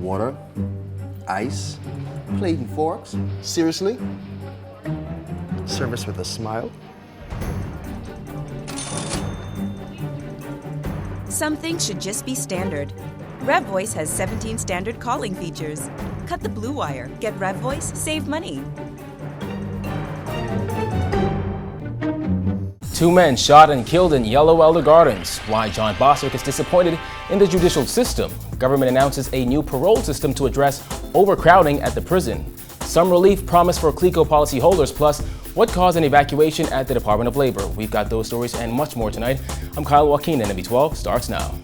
water, ice, plate and forks. Seriously? Service with a smile? Some things should just be standard. RevVoice has 17 standard calling features. Cut the blue wire. Get RevVoice, save money. Two men shot and killed in Yellow Elder Gardens. Why John Bostwick is disappointed in the judicial system. Government announces a new parole system to address overcrowding at the prison. Some relief promised for CLECO policyholders, plus what caused an evacuation at the Department of Labor. We've got those stories and much more tonight. I'm Kyle Joaquin, and NB12 starts now.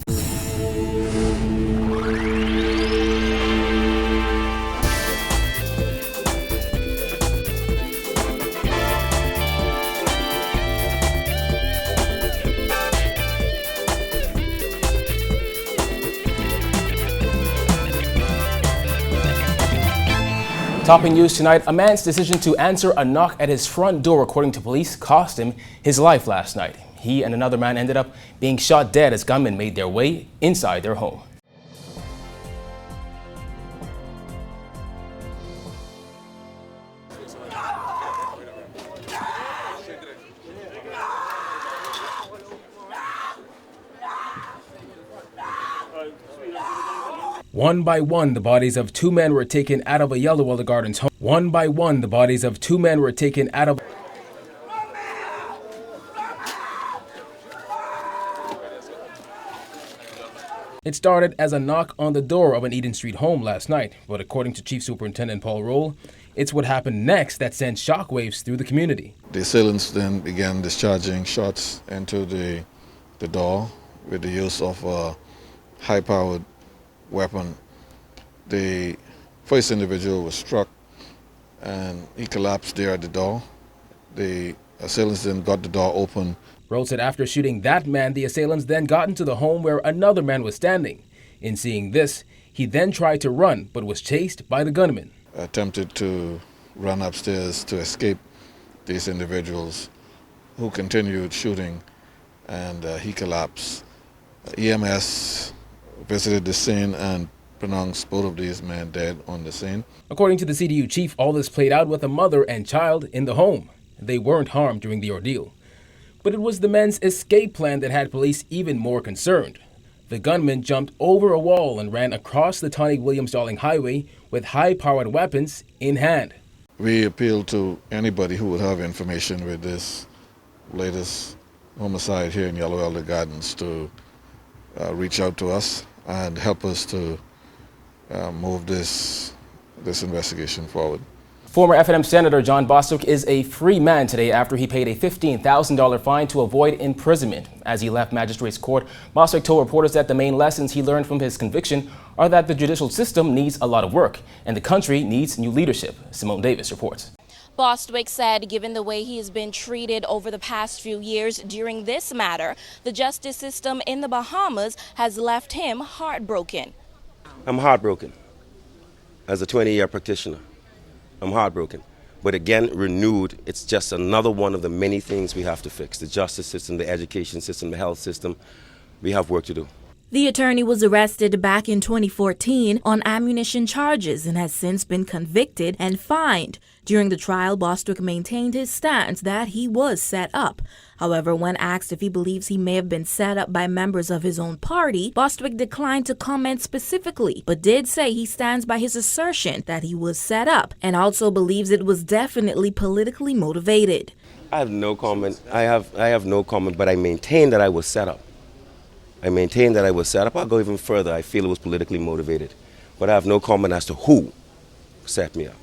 Topping news tonight, a man's decision to answer a knock at his front door, according to police, cost him his life last night. He and another man ended up being shot dead as gunmen made their way inside their home. One by one, the bodies of two men were taken out of a Yellow Elder Gardens home. One by one, the bodies of two men were taken out of... It started as a knock on the door of an Eden Street home last night, but according to Chief Superintendent Paul Roll, it's what happened next that sent shockwaves through the community. The assailants then began discharging shots into the door with the use of a high-powered weapon. The first individual was struck and he collapsed there at the door. The assailants then got the door open. Roll said after shooting that man, the assailants then got into the home where another man was standing. In seeing this, he then tried to run but was chased by the gunman. Attempted to run upstairs to escape these individuals who continued shooting, and he collapsed. EMS visited the scene and pronounced both of these men dead on the scene. According to the CDU chief, all this played out with a mother and child in the home. They weren't harmed during the ordeal. But it was the men's escape plan that had police even more concerned. The gunman jumped over a wall and ran across the Tawny-Williams-Darling Highway with high-powered weapons in hand. We appeal to anybody who would have information with this latest homicide here in Yellow Elder Gardens to reach out to us and help us to move this investigation forward. Former FNM Senator John Bostwick is a free man today after he paid a $15,000 fine to avoid imprisonment. As he left magistrate's court, Bostwick told reporters that the main lessons he learned from his conviction are that the judicial system needs a lot of work and the country needs new leadership. Simone Davis reports. Bostwick said given the way he has been treated over the past few years during this matter, the justice system in the Bahamas has left him heartbroken. I'm heartbroken. As a 20-year practitioner, I'm heartbroken. But again, renewed, it's just another one of the many things we have to fix. The justice system, the education system, the health system. We have work to do. The attorney was arrested back in 2014 on ammunition charges and has since been convicted and fined. During the trial, Bostwick maintained his stance that he was set up. However, when asked if he believes he may have been set up by members of his own party, Bostwick declined to comment specifically, but did say he stands by his assertion that he was set up and also believes it was definitely politically motivated. I have no comment. I have no comment, but I maintain that I was set up. I maintain that I was set up. I'll go even further. I feel it was politically motivated. But I have no comment as to who set me up.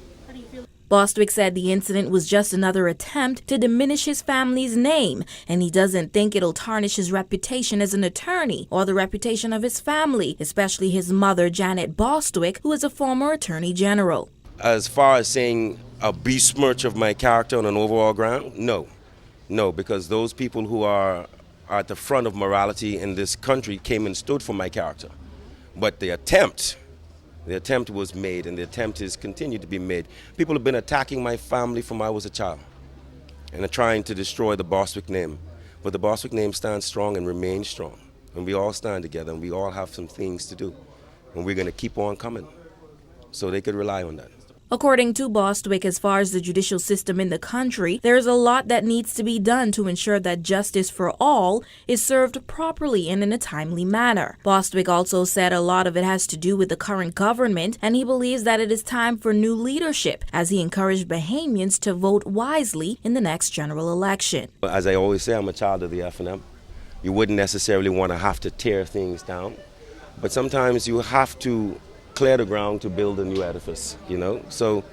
Bostwick said the incident was just another attempt to diminish his family's name, and he doesn't think it'll tarnish his reputation as an attorney or the reputation of his family, especially his mother, Janet Bostwick, who is a former attorney general. As far as saying a besmirch of my character on an overall ground, no. No, because those people who are at the front of morality in this country came and stood for my character. But the attempt was made, and the attempt is continued to be made. People have been attacking my family from when I was a child and are trying to destroy the Bostwick name. But the Bostwick name stands strong and remains strong. And we all stand together, and we all have some things to do. And we're going to keep on coming. so they could rely on that. According to Bostwick, as far as the judicial system in the country, there is a lot that needs to be done to ensure that justice for all is served properly and in a timely manner. Bostwick also said a lot of it has to do with the current government, and he believes that it is time for new leadership, as he encouraged Bahamians to vote wisely in the next general election. As I always say, I'm a child of the F&M. You wouldn't necessarily want to have to tear things down, but sometimes you have to clear the ground to build a new edifice, So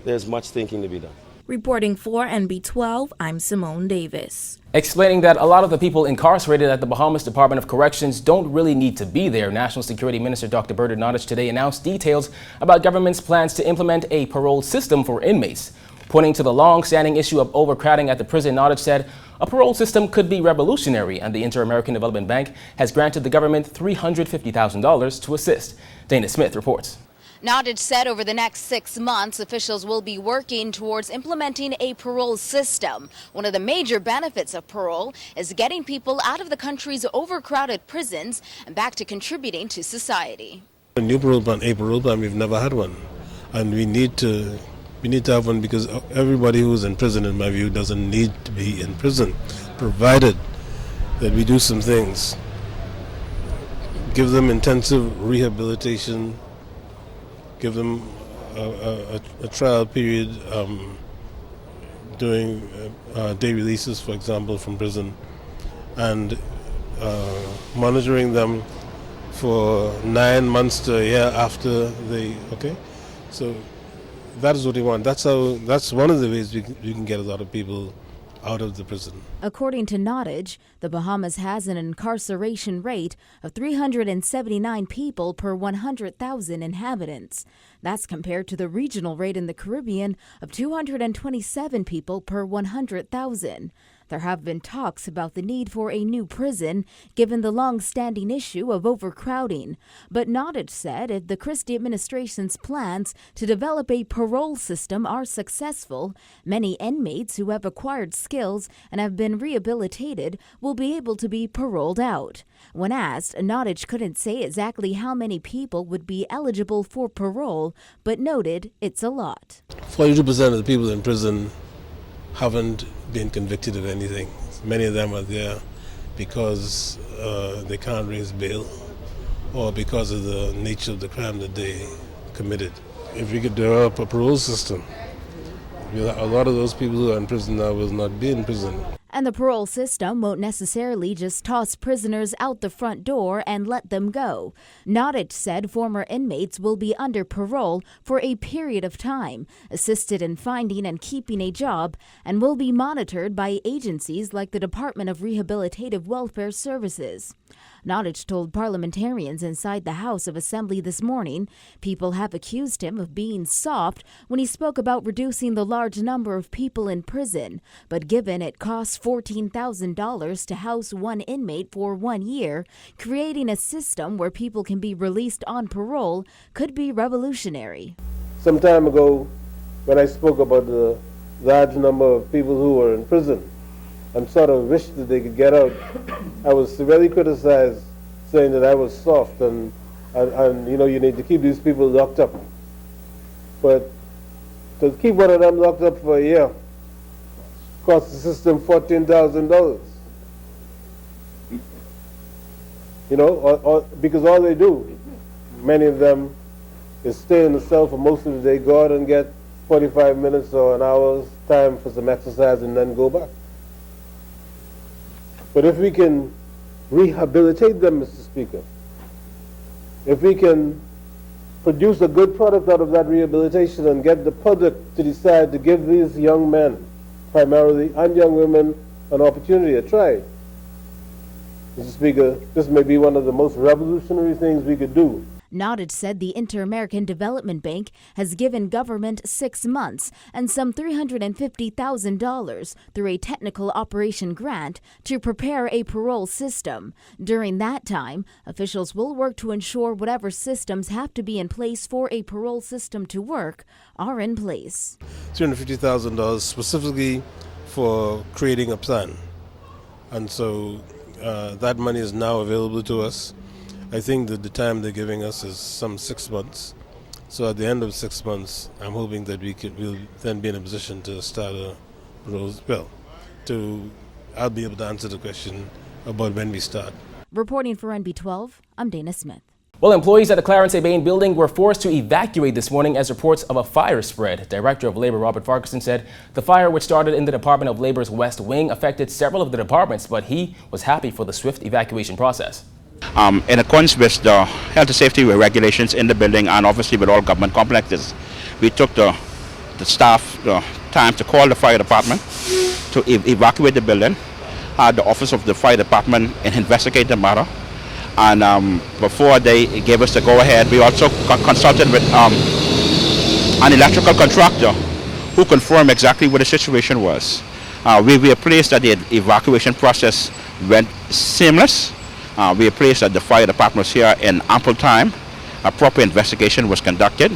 there's much thinking to be done. Reporting for NB12, I'm Simone Davis. Explaining that a lot of the people incarcerated at the Bahamas Department of Corrections don't really need to be there, National Security Minister Dr. Bernard Nottage today announced details about government's plans to implement a parole system for inmates. Pointing to the long-standing issue of overcrowding at the prison, Nottage said a parole system could be revolutionary, and the Inter-American Development Bank has granted the government $350,000 to assist. Dana Smith reports. Nottage said over the next 6 months, officials will be working towards implementing a parole system. One of the major benefits of parole is getting people out of the country's overcrowded prisons and back to contributing to society. A new parole plan, we've never had one. And we need to have one because everybody who's in prison, in my view, doesn't need to be in prison, provided that we do some things. Give them intensive rehabilitation, give them a trial period doing day releases, for example, from prison, and monitoring them for 9 months to a year after So that is what we want. That's one of the ways we can get a lot of people out of the prison. According to Nottage, the Bahamas has an incarceration rate of 379 people per 100,000 inhabitants. That's compared to the regional rate in the Caribbean of 227 people per 100,000. There have been talks about the need for a new prison, given the long-standing issue of overcrowding. But Nottage said if the Christie administration's plans to develop a parole system are successful, many inmates who have acquired skills and have been rehabilitated will be able to be paroled out. When asked, Nottage couldn't say exactly how many people would be eligible for parole, but noted it's a lot. 42% of the people in prison haven't been convicted of anything. Many of them are there because they can't raise bail or because of the nature of the crime that they committed. If we could develop a parole system, a lot of those people who are in prison now will not be in prison. And the parole system won't necessarily just toss prisoners out the front door and let them go. Nottage said former inmates will be under parole for a period of time, assisted in finding and keeping a job, and will be monitored by agencies like the Department of Rehabilitative Welfare Services. Nottage told parliamentarians inside the House of Assembly this morning people have accused him of being soft when he spoke about reducing the large number of people in prison. But given it costs $14,000 to house one inmate for 1 year, creating a system where people can be released on parole could be revolutionary. Some time ago, when I spoke about the large number of people who were in prison and sort of wished that they could get out, I was severely criticized, saying that I was soft and you need to keep these people locked up. But to keep one of them locked up for a year cost the system $14,000. Because all they do, many of them, is stay in the cell for most of the day, go out and get 45 minutes or an hour's time for some exercise and then go back. But if we can rehabilitate them, Mr. Speaker, if we can produce a good product out of that rehabilitation and get the public to decide to give these young men, primarily, and young women, an opportunity, a try, Mr. Speaker, this may be one of the most revolutionary things we could do. Nottage said the Inter-American Development Bank has given government 6 months and some $350,000 through a technical operation grant to prepare a parole system. During that time, officials will work to ensure whatever systems have to be in place for a parole system to work are in place. $350,000 specifically for creating a plan. And so that money is now available to us. I think that the time they're giving us is some 6 months. So at the end of 6 months, I'm hoping that we'll then be in a position to start a I'll be able to answer the question about when we start. Reporting for NB12, I'm Dana Smith. Well, employees at the Clarence A. Bain building were forced to evacuate this morning as reports of a fire spread. Director of Labor Robert Farquharson said the fire, which started in the Department of Labor's West Wing, affected several of the departments, but he was happy for the swift evacuation process. In accordance with the health and safety regulations in the building and obviously with all government complexes, we took the staff the time to call the fire department to evacuate the building, had the office of the fire department investigate the matter, and before they gave us the go-ahead, we also consulted with an electrical contractor who confirmed exactly what the situation was. We are pleased that the evacuation process went seamless. We are pleased that the fire department was here in ample time. A proper investigation was conducted.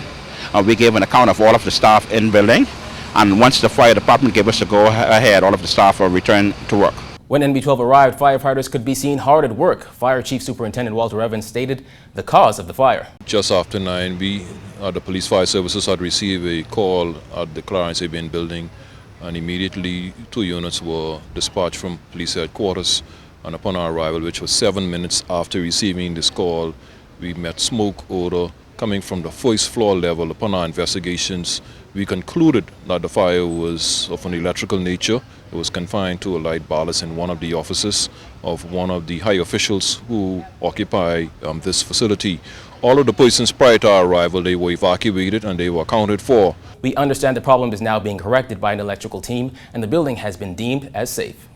We gave an account of all of the staff in building, and once the fire department gave us the go-ahead, all of the staff will return to work. When NB12 arrived, firefighters could be seen hard at work. Fire Chief Superintendent Walter Evans stated the cause of the fire. Just after 9, we, the Police Fire Services, had received a call at the Clarence A. Bain building, and immediately 2 units were dispatched from police headquarters. And upon our arrival, which was 7 minutes after receiving this call, we met smoke odor coming from the first floor level. Upon our investigations, we concluded that the fire was of an electrical nature. It was confined to a light ballast in one of the offices of one of the high officials who occupy this facility. All of the persons prior to our arrival, they were evacuated and they were accounted for. We understand the problem is now being corrected by an electrical team and the building has been deemed as safe.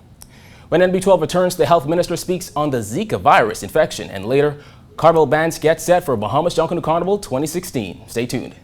When NB12 returns, the health minister speaks on the Zika virus infection, and later, Carnival bands get set for Bahamas Junkanoo Carnival 2016. Stay tuned.